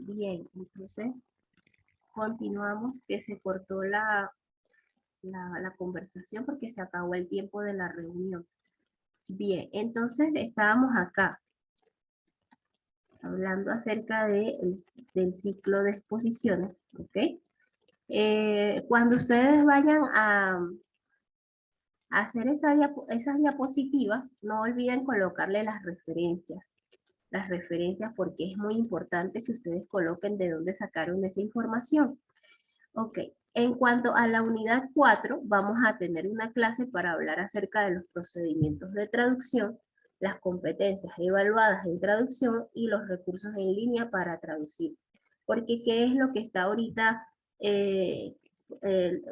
Bien, entonces continuamos, que se cortó la conversación porque se acabó el tiempo de la reunión. Bien, entonces estábamos acá hablando acerca del ciclo de exposiciones, ¿ok? Cuando ustedes vayan a hacer esas diapositivas, no olviden colocarle las referencias porque es muy importante que ustedes coloquen de dónde sacaron esa información. Ok, en cuanto a la unidad 4, vamos a tener una clase para hablar acerca de los procedimientos de traducción, las competencias evaluadas en traducción y los recursos en línea para traducir. Porque ¿qué es lo que está ahorita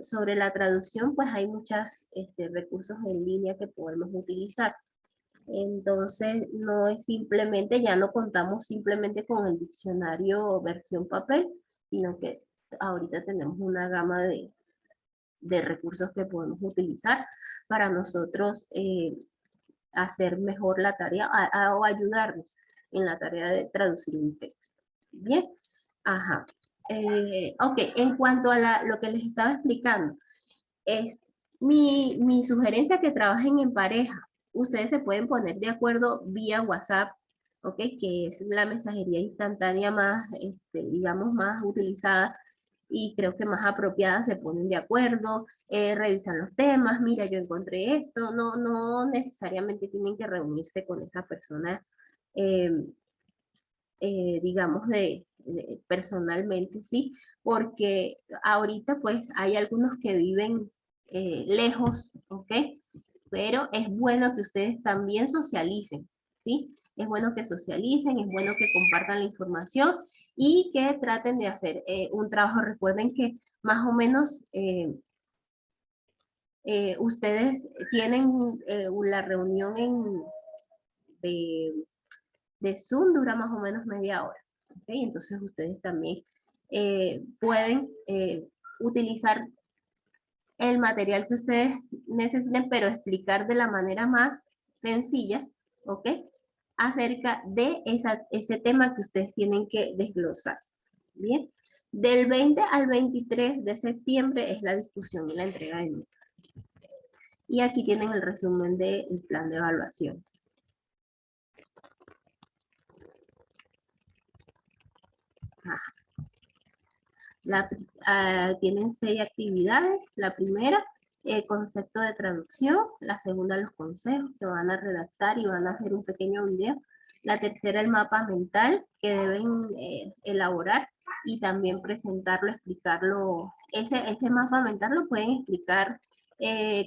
sobre la traducción? Pues hay muchos recursos en línea que podemos utilizar. Entonces, no es simplemente, ya no contamos simplemente con el diccionario versión papel, sino que ahorita tenemos una gama de recursos que podemos utilizar para nosotros hacer mejor la tarea o ayudarnos en la tarea de traducir un texto. Bien, ajá. Ok, en cuanto a lo que les estaba explicando, es mi sugerencia que trabajen en pareja. Ustedes se pueden poner de acuerdo vía WhatsApp, ¿ok? Que es la mensajería instantánea más, digamos, más utilizada y creo que más apropiada. Se ponen de acuerdo, revisan los temas, mira, yo encontré esto. No necesariamente tienen que reunirse con esa persona, eh, digamos, personalmente, ¿sí? Porque ahorita pues hay algunos que viven lejos, ¿ok? Pero es bueno que ustedes también socialicen, ¿sí? Es bueno que socialicen, es bueno que compartan la información y que traten de hacer un trabajo. Recuerden que más o menos ustedes tienen la reunión de, de Zoom, dura más o menos media hora. ¿Okay? Entonces ustedes también pueden utilizar el material que ustedes necesiten, pero explicar de la manera más sencilla, ¿ok? Acerca de ese tema que ustedes tienen que desglosar. Bien, del 20 al 23 de septiembre es la discusión y la entrega de notas. Y aquí tienen el resumen del plan de evaluación. Tienen 6 actividades. La primera, el concepto de traducción. La segunda, los consejos que van a redactar y van a hacer un pequeño video. La tercera, el mapa mental que deben elaborar y también presentarlo, explicarlo. Ese mapa mental lo pueden explicar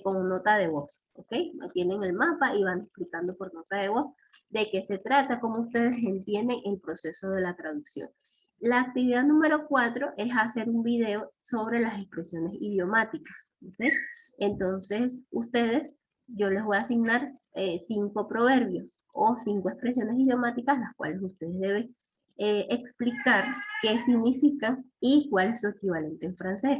con nota de voz, ¿ok? Tienen el mapa y van explicando por nota de voz de qué se trata, cómo ustedes entienden el proceso de la traducción. La actividad número 4 es hacer un video sobre las expresiones idiomáticas. ¿Okay? Entonces, yo les voy a asignar 5 proverbios o 5 expresiones idiomáticas, las cuales ustedes deben explicar qué significan y cuál es su equivalente en francés.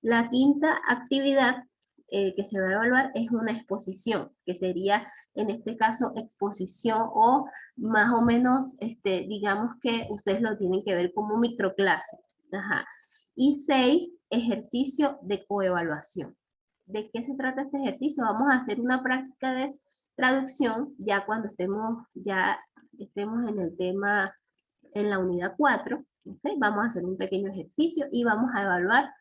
La quinta actividad que se va a evaluar es una exposición, que sería en este caso exposición o más o menos, digamos que ustedes lo tienen que ver como microclase. Ajá. Y 6, ejercicio de coevaluación. ¿De qué se trata este ejercicio? Vamos a hacer una práctica de traducción ya cuando estemos en el tema, en la unidad 4. ¿Okay? Vamos a hacer un pequeño ejercicio y vamos a evaluar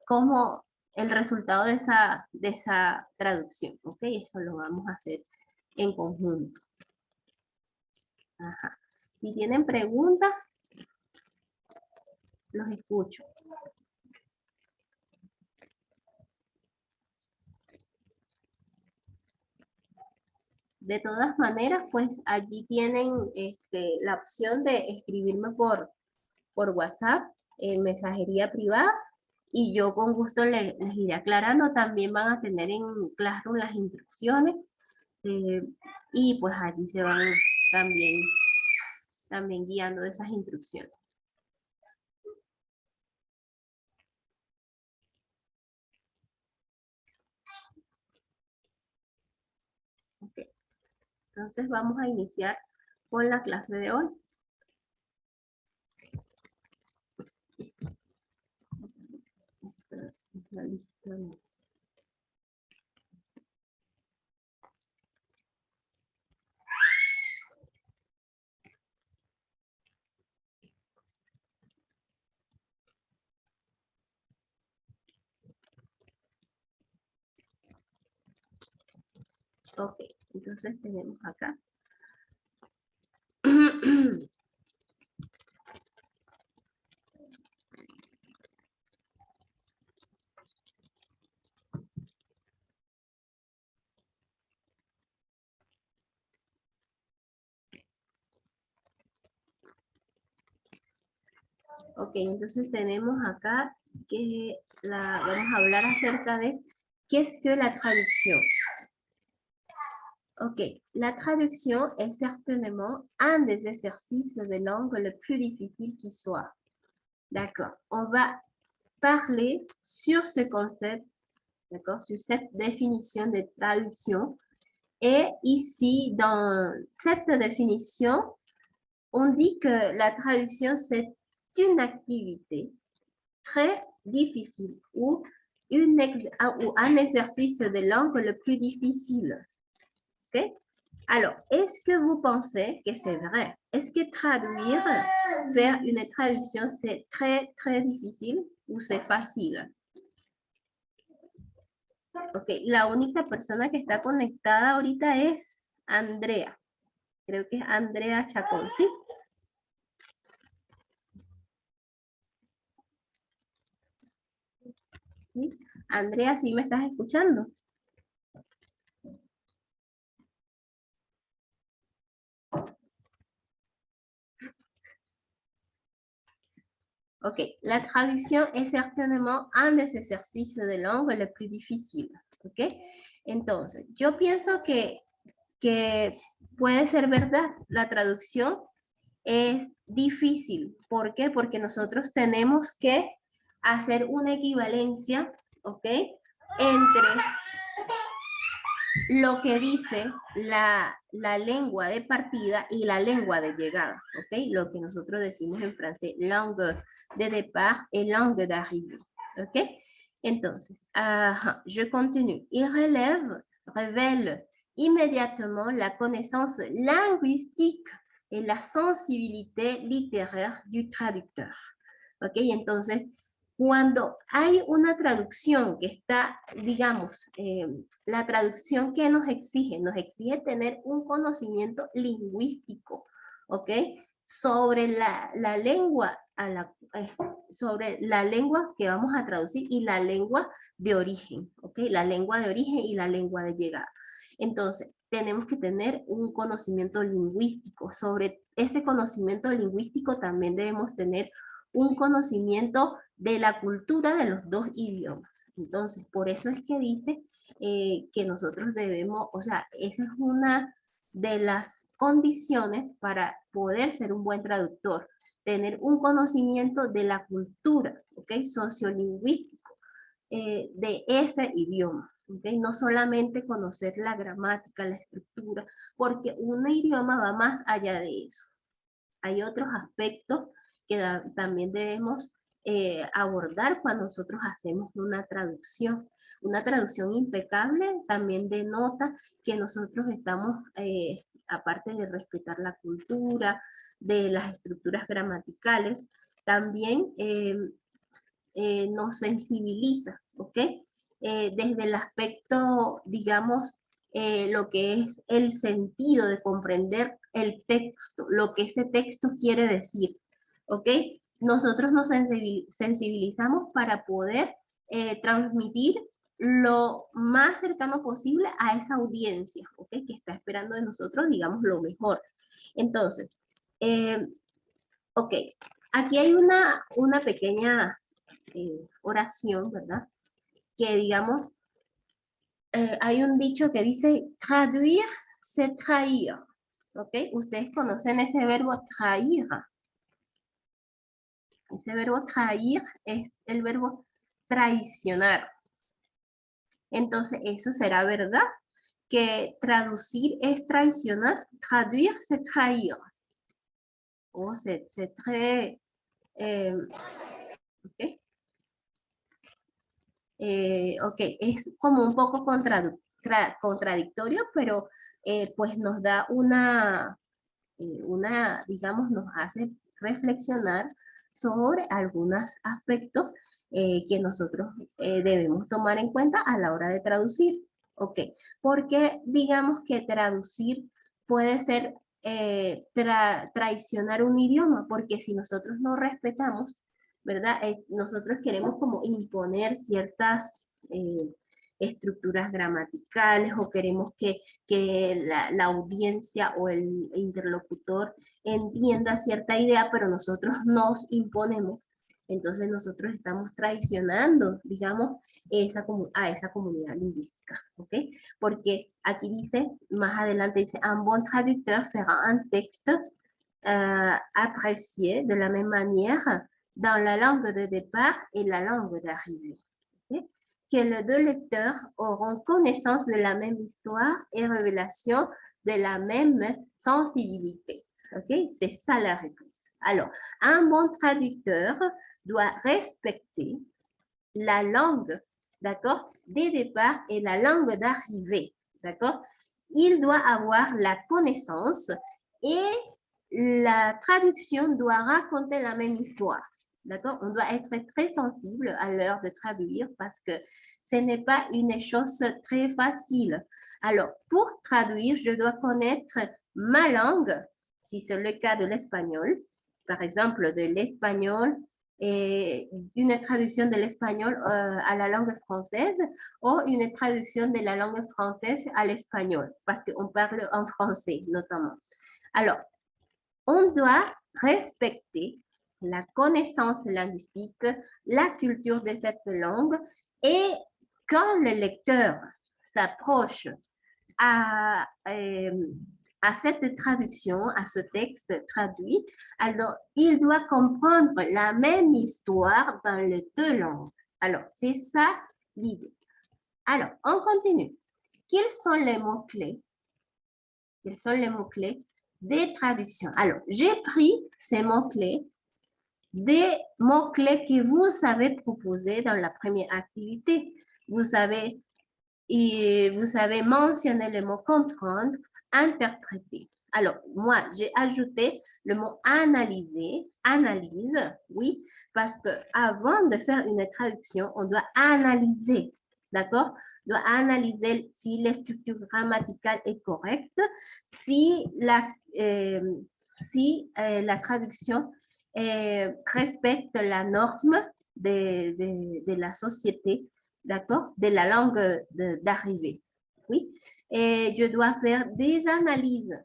cómo el resultado de esa traducción. ¿Ok? Eso lo vamos a hacer en conjunto. Ajá. Si tienen preguntas, los escucho. De todas maneras, pues allí tienen la opción de escribirme por WhatsApp, en mensajería privada, y yo con gusto les iré aclarando. También van a tener en Classroom las instrucciones, eh, y pues allí se van también guiando de esas instrucciones. Okay. Entonces vamos a iniciar con la clase de hoy. La lista no. Ok, entonces tenemos acá. Ok, entonces tenemos acá que vamos a hablar acerca de qu'est-ce que la traduction. Ok, la traduction est certainement un des exercices de langue le plus difficile qui soit. D'accord, on va parler sur ce concept, d'accord, sur cette définition de traduction. Et ici, dans cette définition, on dit que la traduction, c'est une activité très difficile ou un exercice de langue le plus difficile. Okay? Alors, est-ce que vous pensez que c'est vrai? Est-ce que traduire, faire une traduction, c'est très, très difficile ou c'est facile? Ok, la única persona que está conectada ahorita es Andrea. Creo que es Andrea Chacón, ¿sí? ¿Sí? Andrea, ¿sí me estás escuchando? Ok, la traduction est certainement un des exercices de langue le plus difficile. Ok, entonces, yo pienso que puede ser verdad, la traducción es difícil. ¿Por qué? Porque nosotros tenemos que hacer una equivalencia, ¿ok? Entre lo que dice la lengua de partida y la lengua de llegada, ¿ok? Lo que nosotros decimos en francés, langue de départ et langue d'arrivée, ¿ok? Entonces, je continue. Il révèle immédiatement la connaissance linguistique et la sensibilité littéraire du traducteur. ¿Ok? Entonces, cuando hay una traducción que está, digamos, la traducción que nos exige tener un conocimiento lingüístico, ¿ok? Sobre la lengua, sobre la lengua que vamos a traducir y la lengua de origen, ¿ok? La lengua de origen y la lengua de llegada. Entonces, tenemos que tener un conocimiento lingüístico. Sobre ese conocimiento lingüístico también debemos tener un conocimiento de la cultura de los dos idiomas. Entonces, por eso es que dice que nosotros debemos, o sea, esa es una de las condiciones para poder ser un buen traductor, tener un conocimiento de la cultura, ¿ok? Sociolingüístico de ese idioma. ¿Okay? No solamente conocer la gramática, la estructura, porque un idioma va más allá de eso. Hay otros aspectos que también debemos abordar cuando nosotros hacemos una traducción. Una traducción impecable también denota que nosotros estamos, aparte de respetar la cultura, de las estructuras gramaticales, también nos sensibiliza, ¿ok? Desde el aspecto, digamos, lo que es el sentido de comprender el texto, lo que ese texto quiere decir, ¿ok? Nosotros nos sensibilizamos para poder transmitir lo más cercano posible a esa audiencia, ¿ok? Que está esperando de nosotros, digamos, lo mejor. Entonces, ok, aquí hay una pequeña oración, ¿verdad? Que digamos, hay un dicho que dice, traduire, c'est trahir, ¿ok? Ustedes conocen ese verbo trair. Ese verbo trair es el verbo traicionar. Entonces, ¿eso será verdad? Que traducir es traicionar, traduire, c'est trahir. O c'est très... ¿ok? Ok, es como un poco contradictorio, pero pues nos da digamos, nos hace reflexionar sobre algunos aspectos que nosotros debemos tomar en cuenta a la hora de traducir. Ok, porque digamos que traducir puede ser traicionar un idioma, porque si nosotros no respetamos, ¿verdad? Nosotros queremos como imponer ciertas estructuras gramaticales o queremos que la audiencia o el interlocutor entienda cierta idea, pero nosotros nos imponemos. Entonces nosotros estamos traicionando, digamos, a esa comunidad lingüística, ¿ok? Porque aquí dice, más adelante dice, un bon traducteur fera un texte apprécié de la même manière dans la langue de départ et la langue d'arrivée. Okay? Que les deux lecteurs auront connaissance de la même histoire et révélation de la même sensibilité. Okay? C'est ça la réponse. Alors, un bon traducteur doit respecter la langue, d'accord, des départs et la langue d'arrivée, d'accord. Il doit avoir la connaissance et la traduction doit raconter la même histoire. D'accord? On doit être très sensible à l'heure de traduire parce que ce n'est pas une chose très facile. Alors, pour traduire, je dois connaître ma langue, si c'est le cas de l'espagnol, par exemple de l'espagnol et une traduction de l'espagnol à la langue française ou une traduction de la langue française à l'espagnol, parce qu'on parle en français notamment. Alors, on doit respecter la connaissance linguistique, la culture de cette langue et quand le lecteur s'approche à, à cette traduction, à ce texte traduit, alors il doit comprendre la même histoire dans les deux langues. Alors, c'est ça l'idée. Alors, on continue. Quels sont les mots-clés? Quels sont les mots-clés des traductions? Alors, j'ai pris ces mots-clés des mots-clés que vous avez proposés dans la première activité. Vous avez mentionné le mot comprendre, interpréter. Alors, moi, j'ai ajouté le mot analyser, analyse, oui, parce que avant de faire une traduction, on doit analyser, d'accord? On doit analyser si la structure grammaticale est correcte, si la traduction respecte la norme de la société, d'accord, de la langue d'arrivée. Oui, et je dois faire des analyses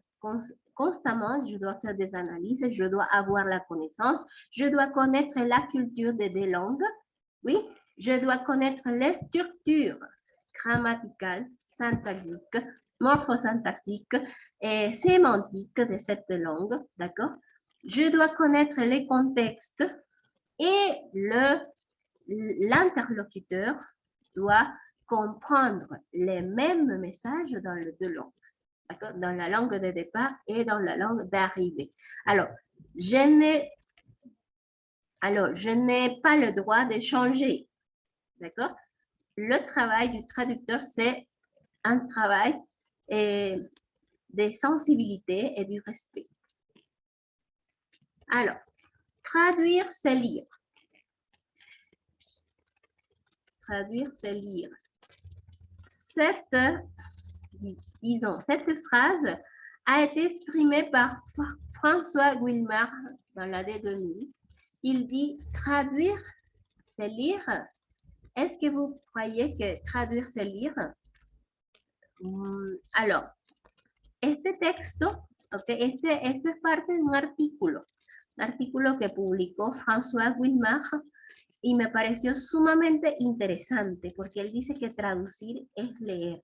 constamment, je dois faire des analyses, je dois avoir la connaissance, je dois connaître la culture des langues, oui, je dois connaître les structures grammaticales, syntaxiques, morphosyntaxiques et sémantiques de cette langue, d'accord? Je dois connaître les contextes et l'interlocuteur doit comprendre les mêmes messages dans les deux langues, dans la langue de départ et dans la langue d'arrivée. Alors, je n'ai pas le droit de changer, d'accord? Le travail du traducteur, c'est un travail de sensibilité et du respect. Alors, traduire, c'est lire. Traduire, c'est lire. Cette phrase a été exprimée par François Guillemard dans l'année 2000. Il dit traduire, c'est lire. Est-ce que vous croyez que traduire, c'est lire? Alors, este texto, okay, esto es parte de un artículo que publicó François Guillemard y me pareció sumamente interesante porque él dice que traducir es leer.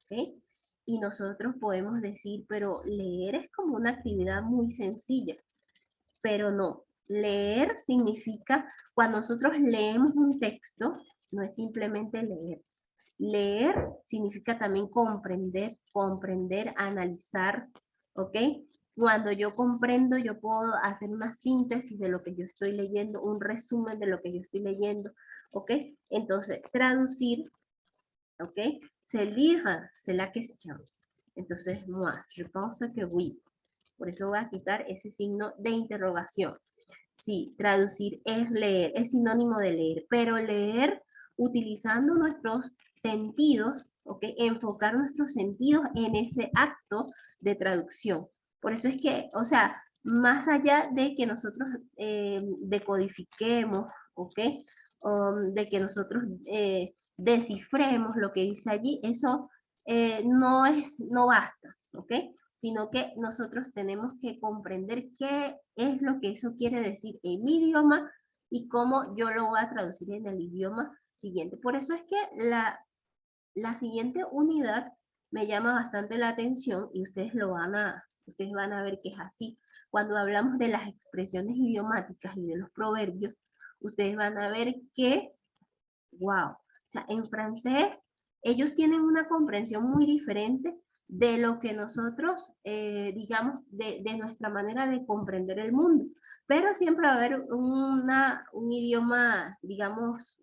¿Okay? Y nosotros podemos decir, pero leer es como una actividad muy sencilla, pero no. Leer significa, cuando nosotros leemos un texto, no es simplemente leer. Leer significa también comprender, analizar, ¿ok? Cuando yo comprendo, yo puedo hacer una síntesis de lo que yo estoy leyendo, un resumen de lo que yo estoy leyendo, ¿ok? Entonces, traducir, ¿ok? C'est lire, c'est la question. Entonces, moi, je pense que oui. Por eso voy a quitar ese signo de interrogación. Sí, traducir es leer, es sinónimo de leer, pero leer utilizando nuestros sentidos, ¿ok? Enfocar nuestros sentidos en ese acto de traducción. Por eso es que, o sea, más allá de que nosotros decodifiquemos, ¿ok? De que nosotros descifremos lo que dice allí, eso no basta, ¿ok? Sino que nosotros tenemos que comprender qué es lo que eso quiere decir en mi idioma y cómo yo lo voy a traducir en el idioma siguiente. Por eso es que la siguiente unidad me llama bastante la atención y ustedes van a ver que es así. Cuando hablamos de las expresiones idiomáticas y de los proverbios, ustedes van a ver que, wow, o sea, en francés ellos tienen una comprensión muy diferente de lo que nosotros, digamos, de nuestra manera de comprender el mundo. Pero siempre va a haber un idioma, digamos,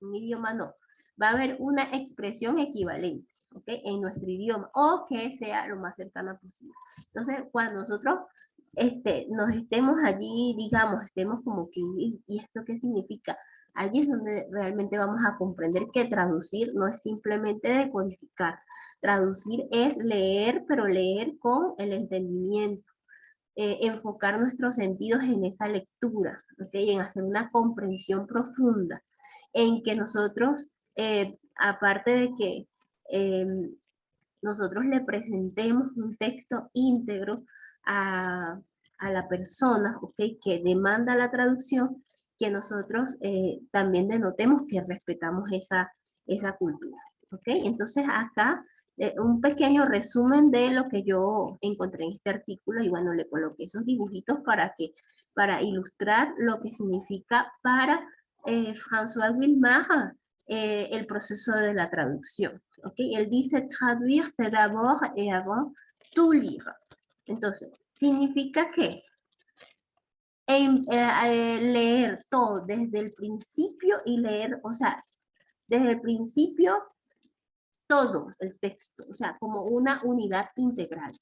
un idioma no, va a haber una expresión equivalente, ¿ok? En nuestro idioma, o que sea lo más cercana posible. Entonces, cuando nosotros nos estemos allí, digamos, estemos como que, ¿y esto qué significa? Allí es donde realmente vamos a comprender que traducir no es simplemente decodificar. Traducir es leer, pero leer con el entendimiento. Enfocar nuestros sentidos en esa lectura, ¿okay? En hacer una comprensión profunda, en que nosotros, aparte de que eh, nosotros le presentemos un texto íntegro a, a la persona, ¿okay? Que demanda la traducción, que nosotros también denotemos que respetamos esa cultura. ¿Okay? Entonces acá un pequeño resumen de lo que yo encontré en este artículo y bueno, le coloqué esos dibujitos para ilustrar lo que significa para François Wilmar el proceso de la traducción. ¿Okay? Él dice, traduire, c'est d'abord et avant tout lire. Entonces, significa que leer todo desde el principio y leer, o sea, desde el principio todo el texto, o sea, como una unidad integral.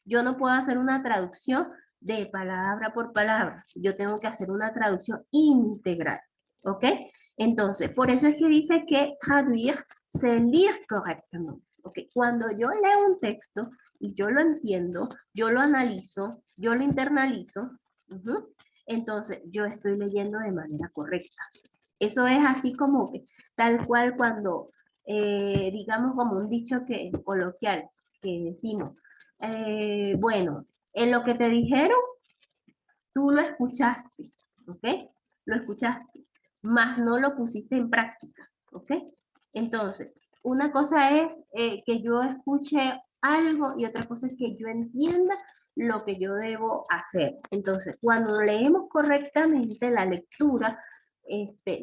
Yo no puedo hacer una traducción de palabra por palabra, yo tengo que hacer una traducción integral, ¿ok? Entonces, por eso es que dice que traduire, c'est lire correctamente, ¿ok? Cuando yo leo un texto y yo lo entiendo, yo lo analizo, yo lo internalizo, entonces yo estoy leyendo de manera correcta. Eso es así como que tal cual cuando, digamos como un dicho que coloquial, que decimos, bueno, en lo que te dijeron, tú lo escuchaste, ¿ok? Lo escuchaste, más no lo pusiste en práctica, ¿ok? Entonces, una cosa es que yo escuche algo y otra cosa es que yo entienda lo que yo debo hacer. Entonces, cuando leemos correctamente la lectura,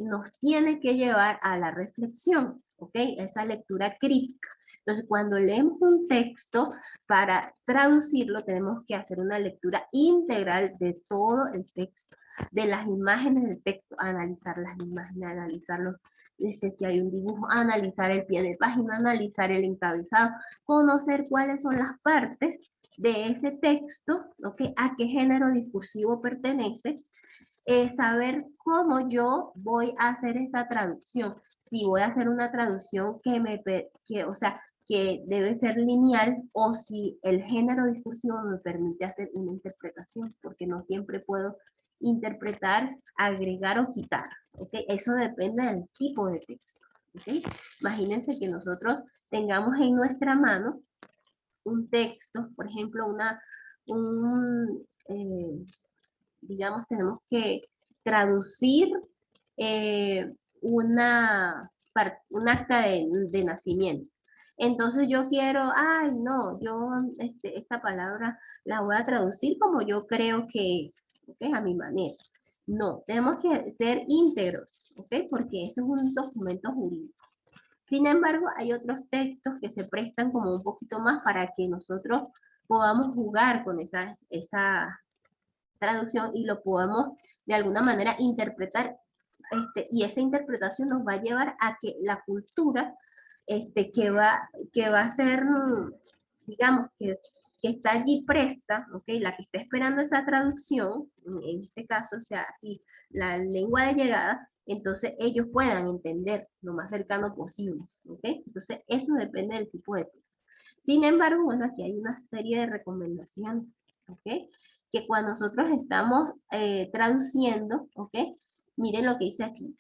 nos tiene que llevar a la reflexión, ¿ok? Esa lectura crítica. Entonces, cuando leemos un texto, para traducirlo tenemos que hacer una lectura integral de todo el texto, de las imágenes del texto, analizar las imágenes, analizarlos, si hay un dibujo, analizar el pie de página, analizar el encabezado, conocer cuáles son las partes de ese texto, ¿okay? A qué género discursivo pertenece, saber cómo yo voy a hacer esa traducción. Si voy a hacer una traducción o sea, que debe ser lineal o si el género discursivo me permite hacer una interpretación, porque no siempre puedo interpretar, agregar o quitar. ¿Okay? Eso depende del tipo de texto. ¿Okay? Imagínense que nosotros tengamos en nuestra mano un texto, por ejemplo, digamos, tenemos que traducir eh, un acta de nacimiento. Entonces yo quiero, ay, no, yo esta palabra la voy a traducir como yo creo que es, ¿ok? A mi manera. No, tenemos que ser íntegros, ¿ok? Porque eso es un documento jurídico. Sin embargo, hay otros textos que se prestan como un poquito más para que nosotros podamos jugar con esa traducción y lo podamos de alguna manera interpretar y esa interpretación nos va a llevar a que la cultura que va a ser, digamos, que está allí presta, ¿okay? La que está esperando esa traducción, en este caso, o sea, si la lengua de llegada, entonces ellos puedan entender lo más cercano posible, ¿ok? Entonces, eso depende del tipo de texto. Sin embargo, bueno, aquí hay una serie de recomendaciones, ¿ok? Que cuando nosotros estamos traduciendo, ¿ok? Miren lo que dice aquí.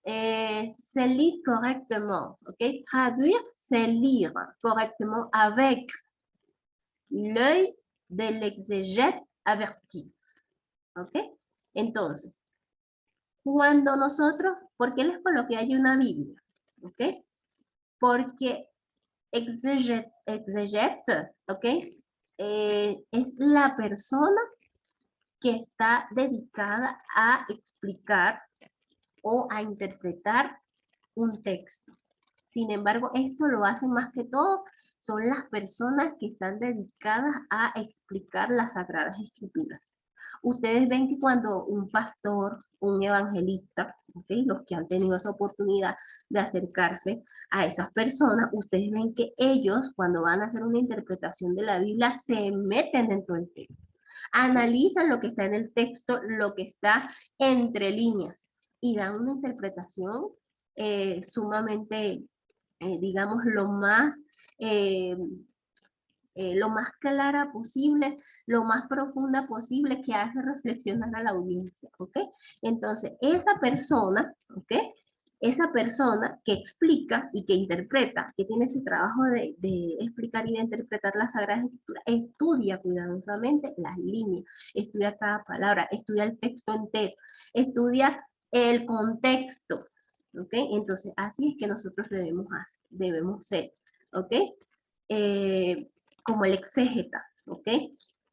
Se lit correctement, ¿ok? Traduire, c'est lire correctement avec l'œil de l'exégète averti, ¿ok? Entonces, cuando nosotros, ¿por qué les coloqué ahí una Biblia? ¿Ok? Porque exégète, ¿ok? Es la persona que está dedicada a explicar o a interpretar un texto. Sin embargo, esto lo hacen más que todo, son las personas que están dedicadas a explicar las Sagradas Escrituras. Ustedes ven que cuando un pastor, un evangelista, ¿okay? Los que han tenido esa oportunidad de acercarse a esas personas, ustedes ven que ellos cuando van a hacer una interpretación de la Biblia se meten dentro del texto, analizan lo que está en el texto, lo que está entre líneas y dan una interpretación sumamente, digamos, eh, lo más clara posible, lo más profunda posible, que hace reflexionar a la audiencia, ¿ok? Entonces, esa persona, ¿ok? Esa persona que explica y que interpreta, que tiene ese trabajo de explicar y de interpretar las Sagradas Escrituras, estudia cuidadosamente las líneas, estudia cada palabra, estudia el texto entero, estudia el contexto, ¿ok? Entonces, así es que nosotros debemos ser, ¿ok? Eh, como el exégeta, ¿ok?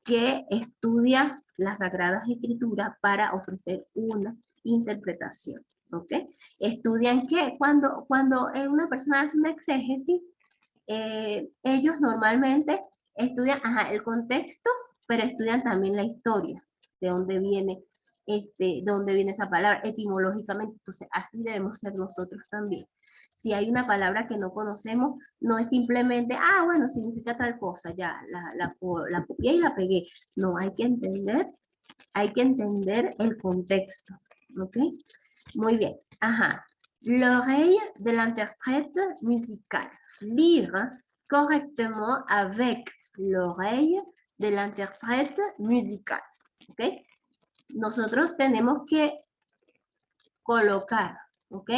Que estudia las Sagradas Escrituras para ofrecer una interpretación, ¿ok? Estudian que cuando una persona hace una exégesis, ellos normalmente estudian el contexto, pero estudian también la historia, de dónde viene esa palabra, etimológicamente. Entonces, así debemos ser nosotros también. Si hay una palabra que no conocemos, no es simplemente, bueno, significa tal cosa, ya, la copié y la pegué. No, hay que entender el contexto, ¿ok? Muy bien, ajá. L'oreille de l'interprète musical. Lire correctement avec l'oreille de l'interprète musical, ¿ok? Nosotros tenemos que colocar, ¿ok?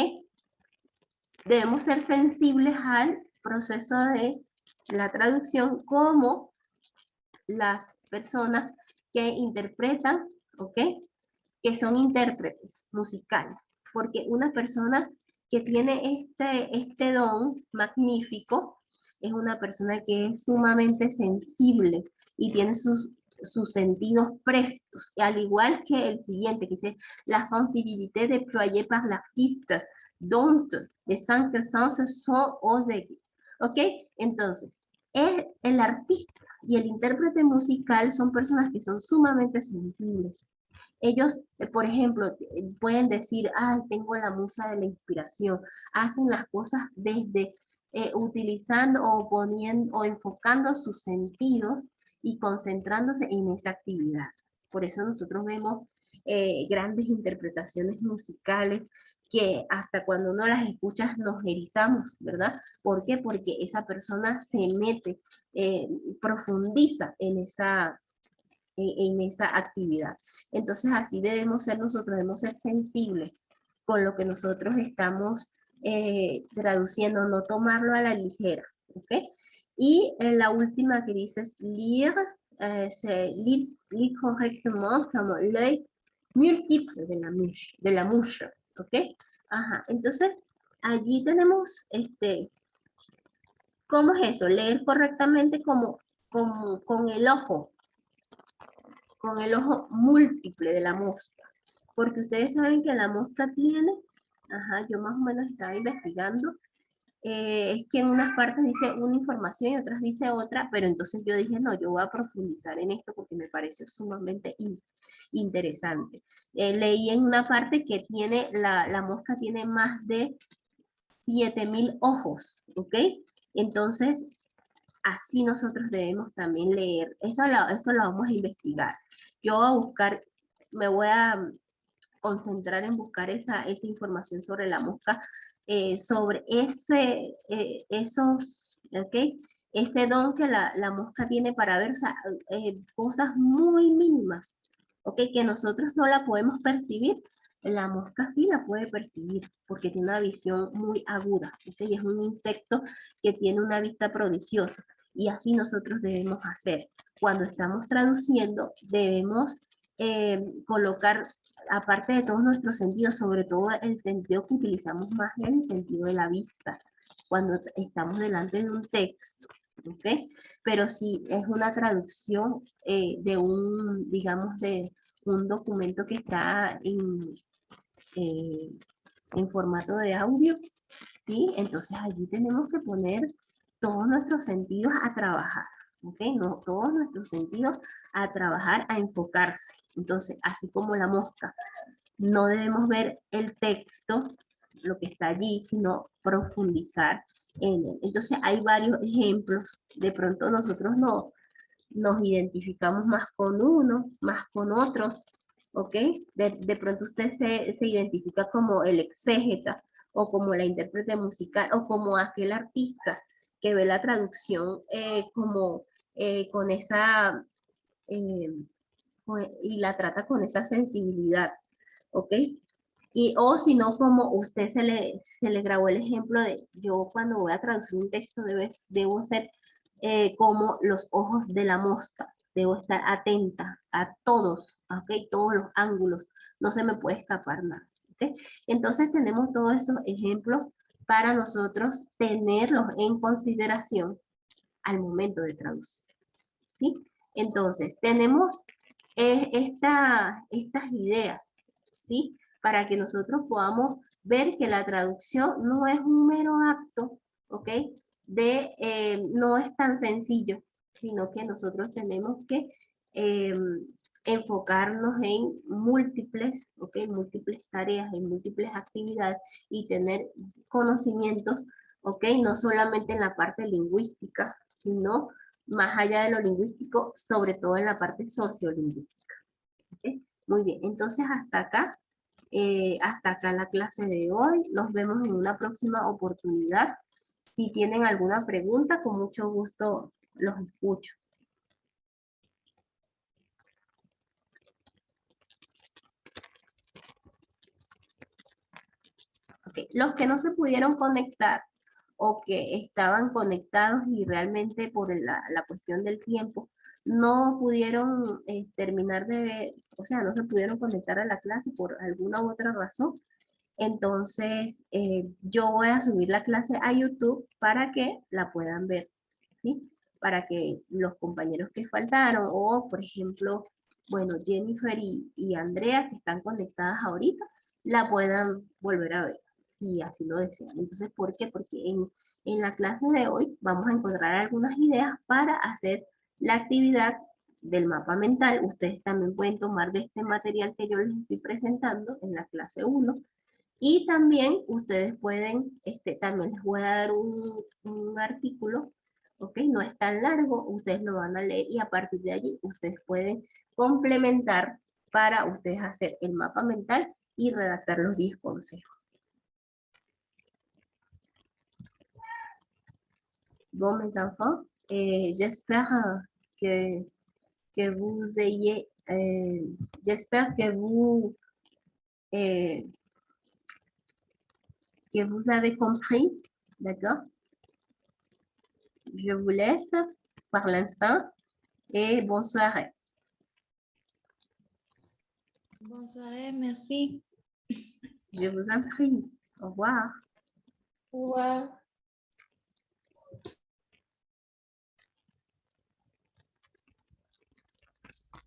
Debemos ser sensibles al proceso de la traducción como las personas que interpretan, ¿ok? Que son intérpretes musicales. Porque una persona que tiene este don magnífico es una persona que es sumamente sensible y tiene sus sentidos prestos, al igual que el siguiente, que dice la sensibilité déployée par l'artiste, dont les 5 sens sont aux aigus. ¿Ok? Entonces, el artista y el intérprete musical son personas que son sumamente sensibles. Ellos, por ejemplo, pueden decir, tengo la musa de la inspiración. Hacen las cosas desde utilizando o poniendo o enfocando sus sentidos y concentrándose en esa actividad. Por eso nosotros vemos grandes interpretaciones musicales que hasta cuando uno las escucha nos erizamos, ¿verdad? ¿Por qué? Porque esa persona se mete, profundiza en esa actividad. Entonces así debemos ser nosotros, debemos ser sensibles con lo que nosotros estamos traduciendo, no tomarlo a la ligera, ¿ok? Y la última que dice es lire, lire correctement como l'œil múltiple de la mouche, ¿ok? Ajá, entonces allí tenemos, ¿cómo es eso? Leer correctamente como con el ojo múltiple de la mosca. Porque ustedes saben que la mosca tiene, yo más o menos estaba investigando, es que en unas partes dice una información y otras dice otra, pero entonces yo dije, no, yo voy a profundizar en esto porque me pareció sumamente interesante. Leí en una parte que tiene, la mosca tiene más de 7000 ojos, ¿ok? Entonces, así nosotros debemos también leer. Eso lo vamos a investigar. Yo voy a buscar, me voy a concentrar en buscar esa información sobre la mosca, sobre ¿ok? Ese don que la mosca tiene para ver, o sea, cosas muy mínimas, ¿ok? Que nosotros no la podemos percibir, la mosca sí la puede percibir porque tiene una visión muy aguda, ¿ok? Y es un insecto que tiene una vista prodigiosa y así nosotros debemos hacer. Cuando estamos traduciendo, debemos colocar, aparte de todos nuestros sentidos, sobre todo el sentido que utilizamos más es el sentido de la vista, cuando estamos delante de un texto, ¿ok? Pero si es una traducción de un, digamos, de un documento que está eh, en formato de audio, ¿sí? Entonces allí tenemos que poner todos nuestros sentidos a trabajar, ¿ok? No, todos nuestros sentidos a trabajar, a enfocarse. Entonces, así como la mosca, no debemos ver el texto, lo que está allí, sino profundizar en él. Entonces, hay varios ejemplos. De pronto nosotros no, nos identificamos más con uno, más con otros, ¿ok? De pronto usted se identifica como el exégeta o como la intérprete musical o como aquel artista que ve la traducción como con esa, eh, y la trata con esa sensibilidad, ¿ok? Y, o si no, como usted se le grabó el ejemplo de yo cuando voy a traducir un texto debo ser como los ojos de la mosca. Debo estar atenta a todos, ¿ok? Todos los ángulos. No se me puede escapar nada. ¿Ok? Entonces tenemos todos esos ejemplos para nosotros tenerlos en consideración al momento de traducir. ¿Sí? Entonces, tenemos estas ideas, ¿sí? Para que nosotros podamos ver que la traducción no es un mero acto, ¿ok? No es tan sencillo, sino que nosotros tenemos que eh, enfocarnos en múltiples, ¿ok? Múltiples tareas, en múltiples actividades y tener conocimientos, ¿ok? No solamente en la parte lingüística, sino más allá de lo lingüístico, sobre todo en la parte sociolingüística. ¿Ok? Muy bien, entonces hasta acá la clase de hoy. Nos vemos en una próxima oportunidad. Si tienen alguna pregunta, con mucho gusto los escucho. Okay. Los que no se pudieron conectar o que estaban conectados y realmente por la cuestión del tiempo no pudieron terminar de, o sea, no se pudieron conectar a la clase por alguna u otra razón, entonces yo voy a subir la clase a YouTube para que la puedan ver, ¿sí? Para que los compañeros que faltaron o, por ejemplo, bueno, Jennifer y Andrea que están conectadas ahorita, la puedan volver a ver, si así lo desean. Entonces, ¿por qué? Porque en la clase de hoy vamos a encontrar algunas ideas para hacer la actividad del mapa mental. Ustedes también pueden tomar de este material que yo les estoy presentando en la clase 1 y también ustedes pueden, también les voy a dar un artículo, ¿ok? No es tan largo, ustedes lo van a leer y a partir de allí ustedes pueden complementar para ustedes hacer el mapa mental y redactar los 10 consejos. Bon, mes enfants, j'espère que vous ayez, j'espère euh, que vous avez compris, d'accord? Je vous laisse par l'instant et bonne soirée. Bonsoir, merci. Je vous en prie. Au revoir. Au revoir.